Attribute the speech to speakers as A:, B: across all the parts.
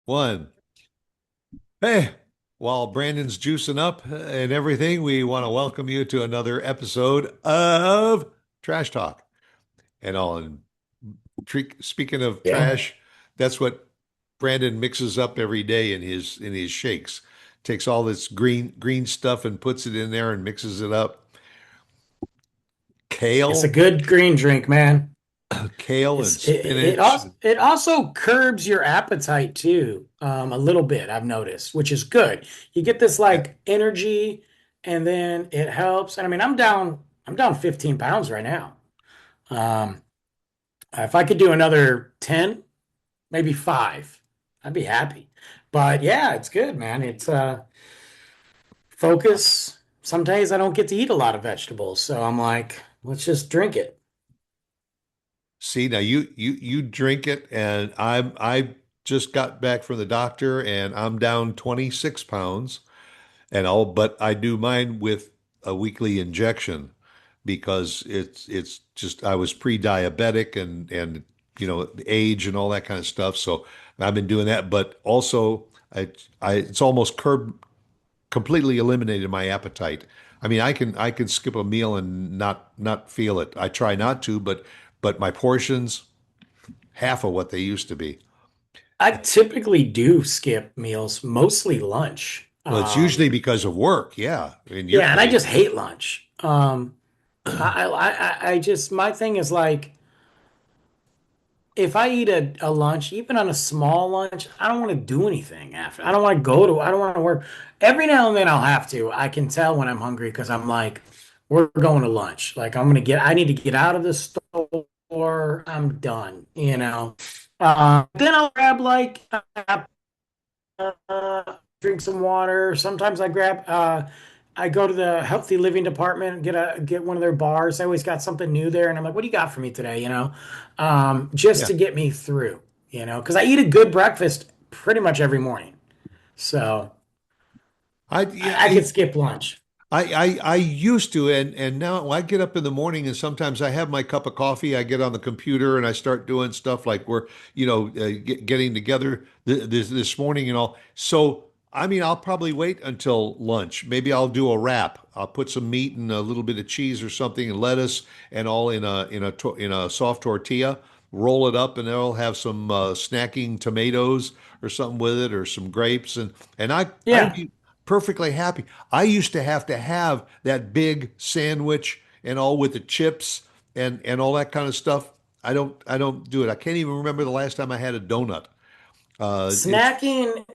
A: One. Hey, while Brandon's juicing up and everything, we want to welcome you to another episode of Trash Talk. And all. And speaking of
B: Yeah.
A: trash, that's what Brandon mixes up every day in his shakes. Takes all this green stuff and puts it in there and mixes it up.
B: It's a
A: Kale,
B: good green drink, man.
A: kale and
B: It's it
A: spinach.
B: also it also curbs your appetite too, a little bit, I've noticed, which is good. You get this
A: Yeah.
B: like energy and then it helps. And I mean, I'm down 15 pounds right now. Um, if I could do another 10, maybe five, I'd be happy. But yeah, it's good, man. It's focus. Some days I don't get to eat a lot of vegetables, so I'm like, let's just drink it.
A: See, now you drink it, and I just got back from the doctor, and I'm down 26 pounds, and all, but I do mine with a weekly injection because it's just I was pre-diabetic and age and all that kind of stuff. So I've been doing that, but also I it's almost completely eliminated my appetite. I mean, I can skip a meal and not feel it. I try not to, but my portions half of what they used to be.
B: I typically do skip meals, mostly lunch.
A: Well, it's usually because of work. Yeah, in your
B: Yeah, and I
A: case.
B: just hate lunch. I just my thing is like if I eat a lunch, even on a small lunch, I don't want to do anything after. I don't want to work. Every now and then I'll have to. I can tell when I'm hungry because I'm like, we're going to lunch. Like I need to get out of the store. I'm done, you know. Then I'll grab like drink some water. Sometimes I go to the healthy living department and get one of their bars. I always got something new there, and I'm like, "What do you got for me today?" Just
A: Yeah.
B: to get me through, because I eat a good breakfast pretty much every morning, so
A: I
B: I
A: yeah,
B: could skip lunch.
A: I used to, and now I get up in the morning and sometimes I have my cup of coffee. I get on the computer and I start doing stuff like we're getting together this morning and all. So I mean, I'll probably wait until lunch. Maybe I'll do a wrap. I'll put some meat and a little bit of cheese or something and lettuce and all in a soft tortilla. Roll it up and I'll have some snacking tomatoes or something with it or some grapes and I'd
B: Yeah,
A: be perfectly happy. I used to have that big sandwich and all with the chips and all that kind of stuff. I don't do it. I can't even remember the last time I had a donut. It's
B: snacking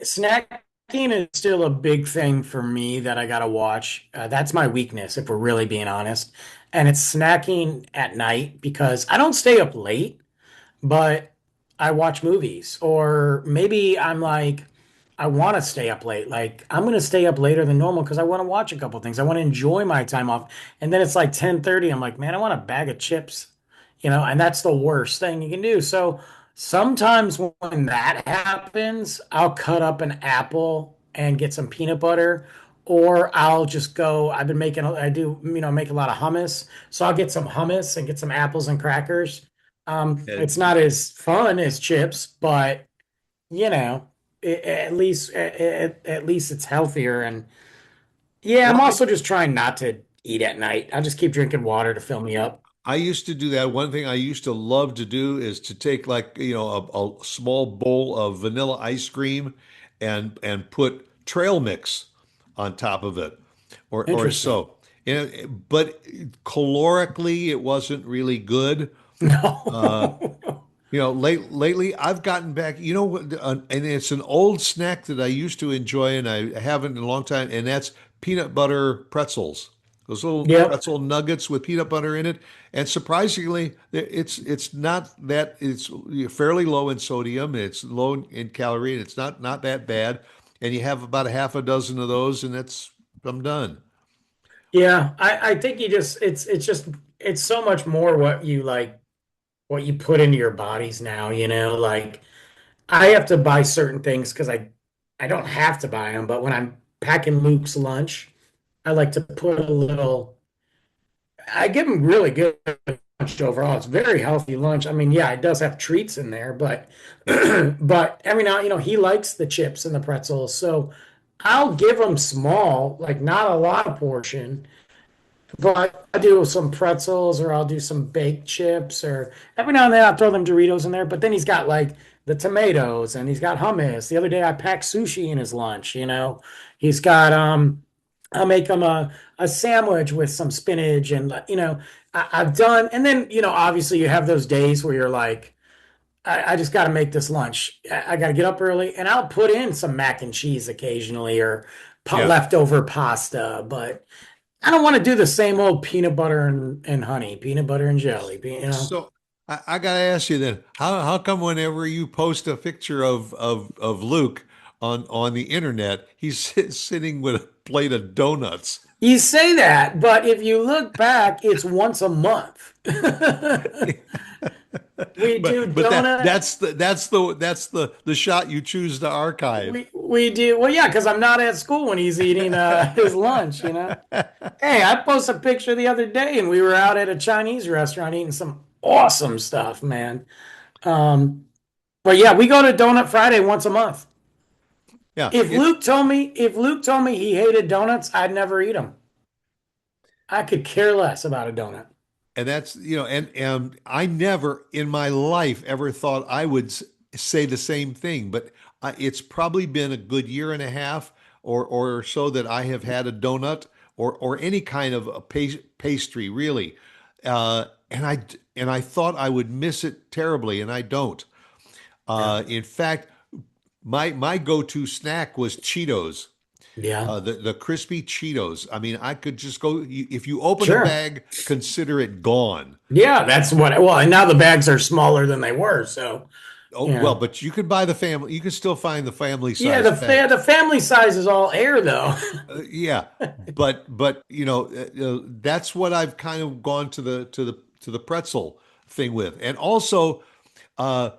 B: is still a big thing for me that I gotta watch. That's my weakness, if we're really being honest, and it's snacking at night because I don't stay up late. But I watch movies, or maybe I'm like, I want to stay up late. Like, I'm going to stay up later than normal because I want to watch a couple things. I want to enjoy my time off. And then it's like 10:30. I'm like, man, I want a bag of chips, and that's the worst thing you can do. So sometimes when that happens, I'll cut up an apple and get some peanut butter. Or I'll just go, I do, make a lot of hummus. So I'll get some hummus and get some apples and crackers.
A: uh,
B: It's not as fun as chips, but you know, at least it's healthier. And yeah, I'm
A: well,
B: also just trying not to eat at night. I'll just keep drinking water to fill me up.
A: I used to do that. One thing I used to love to do is to take like a small bowl of vanilla ice cream and put trail mix on top of it, or
B: Interesting.
A: so. But calorically, it wasn't really good. Uh,
B: No.
A: lately I've gotten back, and it's an old snack that I used to enjoy and I haven't in a long time, and that's peanut butter pretzels. Those little
B: Yep.
A: pretzel nuggets with peanut butter in it. And surprisingly, it's not that it's fairly low in sodium, it's low in calorie, and it's not that bad. And you have about a half a dozen of those, and that's I'm done.
B: Yeah. I think it's so much more what you put into your bodies now, like I have to buy certain things because I don't have to buy them, but when I'm packing Luke's lunch, I like to put a little. I give him really good lunch overall. It's a very healthy lunch. I mean, yeah, it does have treats in there, but
A: Yeah.
B: but every now, he likes the chips and the pretzels. So I'll give him small, like not a lot of portion, but I do some pretzels or I'll do some baked chips or every now and then I'll throw them Doritos in there. But then he's got like the tomatoes and he's got hummus. The other day I packed sushi in his lunch. He's got I'll make him a sandwich with some spinach and I've done and then obviously you have those days where you're like I just got to make this lunch. I got to get up early and I'll put in some mac and cheese occasionally or
A: Yeah.
B: leftover pasta, but I don't want to do the same old peanut butter and honey, peanut butter and jelly.
A: So I gotta ask you then, how come whenever you post a picture of Luke on the internet, he's sitting with a plate of donuts?
B: You say that, but if you look back, it's once a month. We do
A: But
B: donut.
A: that's the shot you choose to archive.
B: We do well, yeah, because I'm not at school when he's eating his lunch. Hey, I posted a picture the other day, and we were out at a Chinese restaurant eating some awesome stuff, man. Um, but yeah, we go to Donut Friday once a month.
A: Yeah,
B: If Luke told me he hated donuts, I'd never eat them. I could care less about a donut.
A: and that's and I never in my life ever thought I would say the same thing, but it's probably been a good year and a half or so that I have had a donut or any kind of a pastry really, and I thought I would miss it terribly, and I don't.
B: Yeah.
A: In fact, my go-to snack was Cheetos.
B: Yeah.
A: The crispy Cheetos. I mean, I could just go, if you open a
B: Sure.
A: bag, consider it gone.
B: Yeah, that's well, and now the bags are smaller than they were, so
A: Oh, well,
B: yeah.
A: but you could buy the family, you can still find the family
B: Yeah,
A: size bag.
B: the family size is all air though.
A: Yeah, but that's what I've kind of gone to the pretzel thing with. And also, uh,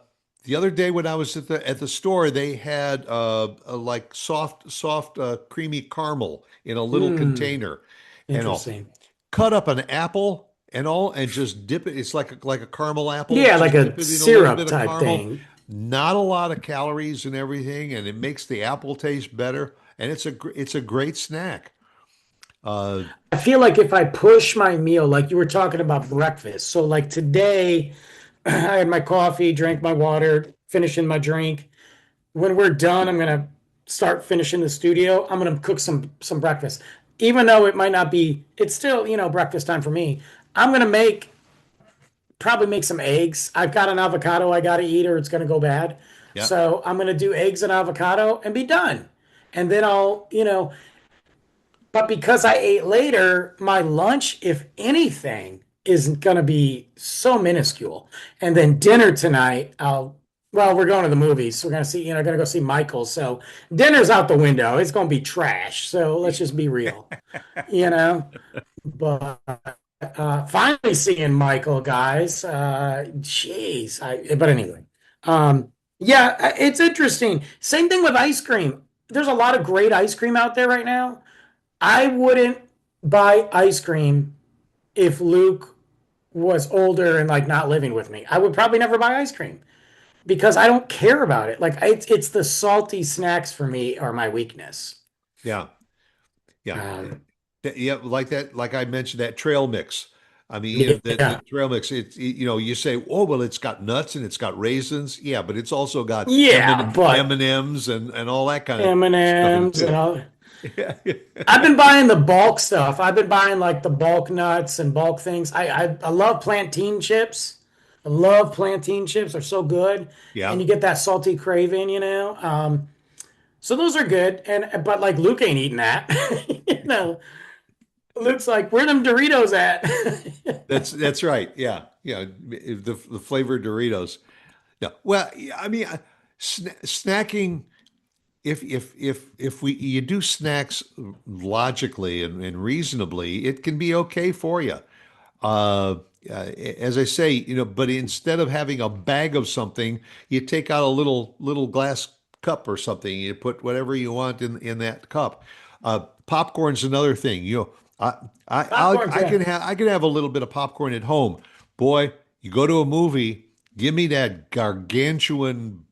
A: the other day when I was at the store, they had a like soft creamy caramel in a little
B: Hmm.
A: container, and all.
B: Interesting.
A: Cut up an apple and all and just dip it. It's like a caramel apple.
B: Yeah, like
A: Just
B: a
A: dip it in a little
B: syrup
A: bit of
B: type
A: caramel.
B: thing.
A: Not a lot of calories and everything, and it makes the apple taste better. And it's a great snack. Uh,
B: I feel like if I push my meal, like you were talking about breakfast. So like today, I had my coffee, drank my water, finishing my drink. When we're done, I'm gonna start finishing the studio. I'm gonna cook some breakfast. Even though it might not be, it's still, breakfast time for me. I'm gonna probably make some eggs. I've got an avocado I gotta eat or it's gonna go bad.
A: yeah,
B: So I'm gonna do eggs and avocado and be done. And then but because I ate later, my lunch, if anything, is gonna be so minuscule. And then dinner tonight, well, we're going to the movies. So we're gonna go see Michael. So dinner's out the window. It's gonna be trash. So let's just be real, you know. But finally seeing Michael, guys. Jeez. But anyway, yeah, it's interesting. Same thing with ice cream. There's a lot of great ice cream out there right now. I wouldn't buy ice cream if Luke was older and like not living with me. I would probably never buy ice cream because I don't care about it. Like it's the salty snacks for me are my weakness.
A: yeah, yeah,
B: Um,
A: yeah. Like that, like I mentioned, that trail mix. I mean, the
B: yeah,
A: trail mix. You say, oh well, it's got nuts and it's got raisins. Yeah, but it's also got
B: yeah, but
A: M&Ms and all that kind of stuff in it
B: M&Ms and
A: too.
B: all.
A: Yeah.
B: I've been buying the bulk stuff. I've been buying like the bulk nuts and bulk things. I love plantain chips. I love plantain chips. They're so good, and
A: Yeah.
B: you get that salty craving. So those are good. And but like Luke ain't eating that. you know, Luke's like, where them Doritos at?
A: That's right. Yeah. Yeah. The flavored Doritos. Yeah. Well, yeah, I mean, snacking. If we you do snacks logically and reasonably, it can be okay for you. Uh, as I say, but instead of having a bag of something, you take out a little glass cup or something. You put whatever you want in that cup. Popcorn's another thing. I
B: Popcorn's
A: I can
B: good.
A: have I can have a little bit of popcorn at home, Boy, you go to a movie, give me that gargantuan,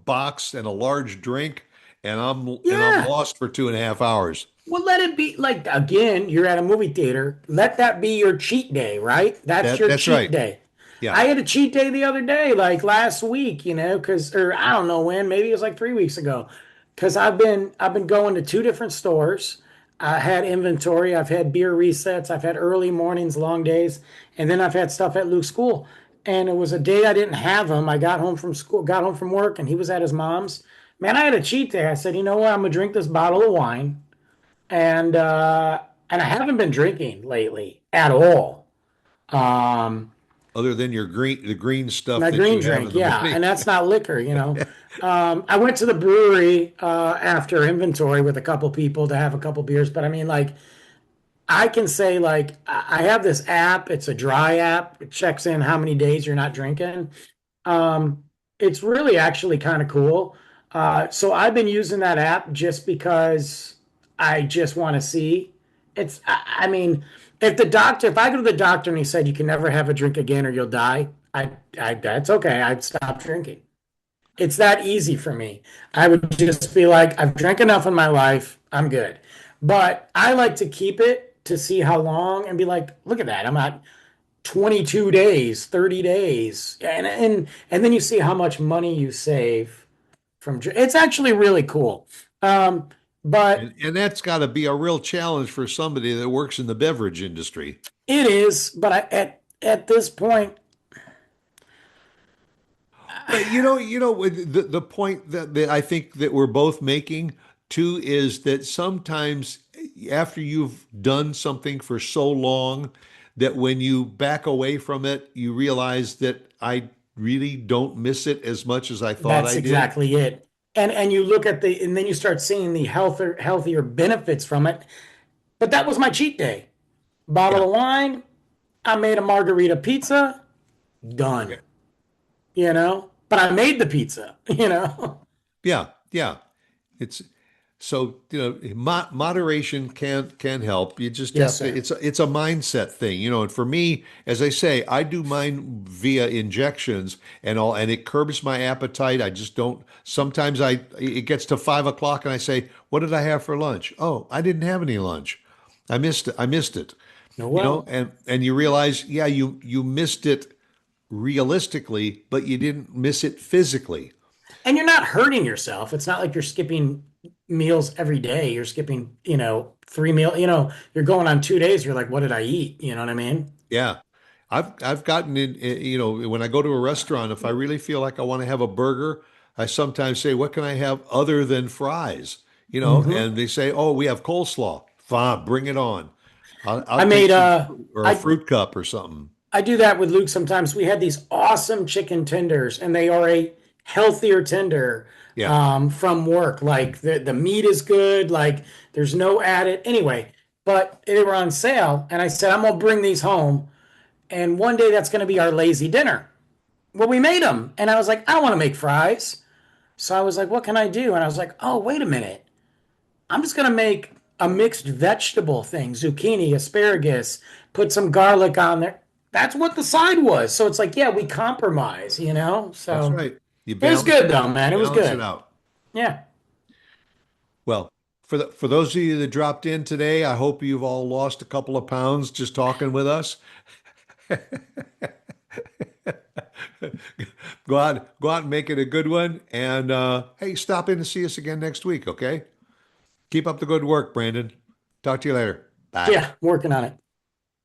A: box and a large drink, and I'm
B: Yeah.
A: lost for 2.5 hours.
B: Well, let it be like, again, you're at a movie theater. Let that be your cheat day, right? That's your
A: That's
B: cheat
A: right.
B: day.
A: Yeah.
B: I had a cheat day the other day, like last week, or I don't know when, maybe it was like 3 weeks ago. Because I've been going to two different stores. I had inventory, I've had beer resets, I've had early mornings, long days, and then I've had stuff at Luke's school. And it was a day I didn't have him. I got home from school, got home from work, and he was at his mom's. Man, I had a cheat day. I said, you know what? I'm gonna drink this bottle of wine and and I haven't been drinking lately at all. Um,
A: Other than the green stuff
B: my
A: that
B: green
A: you have in
B: drink,
A: the
B: yeah,
A: morning.
B: and that's not liquor. I went to the brewery after inventory with a couple people to have a couple beers, but I mean, like, I can say like I have this app. It's a dry app. It checks in how many days you're not drinking. Um, it's really actually kind of cool. So I've been using that app just because I just want to see. I mean, if I go to the doctor and he said you can never have a drink again or you'll die, that's okay. I'd stop drinking. It's that easy for me. I would just be like, I've drank enough in my life. I'm good. But I like to keep it to see how long and be like, look at that. I'm at 22 days, 30 days. And then you see how much money you save from it's actually really cool. Um, but
A: And that's got to be a real challenge for somebody that works in the beverage industry.
B: it is, but at this point,
A: But the point that I think that we're both making too is that sometimes after you've done something for so long that when you back away from it, you realize that I really don't miss it as much as I thought
B: that's
A: I did.
B: exactly it. And you look at and then you start seeing the healthier benefits from it. But that was my cheat day. Bottle
A: Yeah.
B: of wine, I made a margarita pizza,
A: Yeah.
B: done. But I made the pizza.
A: Yeah. Yeah. It's so, moderation can help. You just
B: Yes,
A: have to,
B: sir.
A: it's a mindset thing, and for me, as I say, I do mine via injections and all, and it curbs my appetite. I just don't, sometimes it gets to 5 o'clock and I say, what did I have for lunch? Oh, I didn't have any lunch. I missed it,
B: No, well,
A: and you realize, yeah, you missed it realistically, but you didn't miss it physically.
B: and you're not hurting yourself. It's not like you're skipping meals every day. You're skipping, 3 meal, you're going on 2 days. You're like, what did I eat? You know what I mean?
A: Yeah. I've gotten when I go to a restaurant, if I really feel like I want to have a burger, I sometimes say, what can I have other than fries?
B: Hmm.
A: And they say, oh, we have coleslaw. Fine, bring it on.
B: I
A: I'll take
B: made,
A: some or a
B: I,
A: fruit cup or something.
B: I do that with Luke sometimes. We had these awesome chicken tenders, and they are a healthier tender
A: Yeah.
B: from work. Like the meat is good, like there's no added. Anyway, but they were on sale, and I said, I'm gonna bring these home, and one day that's gonna be our lazy dinner. Well, we made them, and I was like, I don't want to make fries. So I was like, what can I do? And I was like, oh, wait a minute. I'm just going to make a mixed vegetable thing, zucchini, asparagus, put some garlic on there. That's what the side was. So it's like, yeah, we compromise.
A: That's
B: So
A: right. You
B: it was good though, man. It was
A: balance it
B: good.
A: out.
B: Yeah.
A: Well, for those of you that dropped in today, I hope you've all lost a couple of pounds just talking with us. Go out and make it a good one. And hey, stop in and see us again next week, okay? Keep up the good work, Brandon. Talk to you later. Bye.
B: Yeah. Working on it.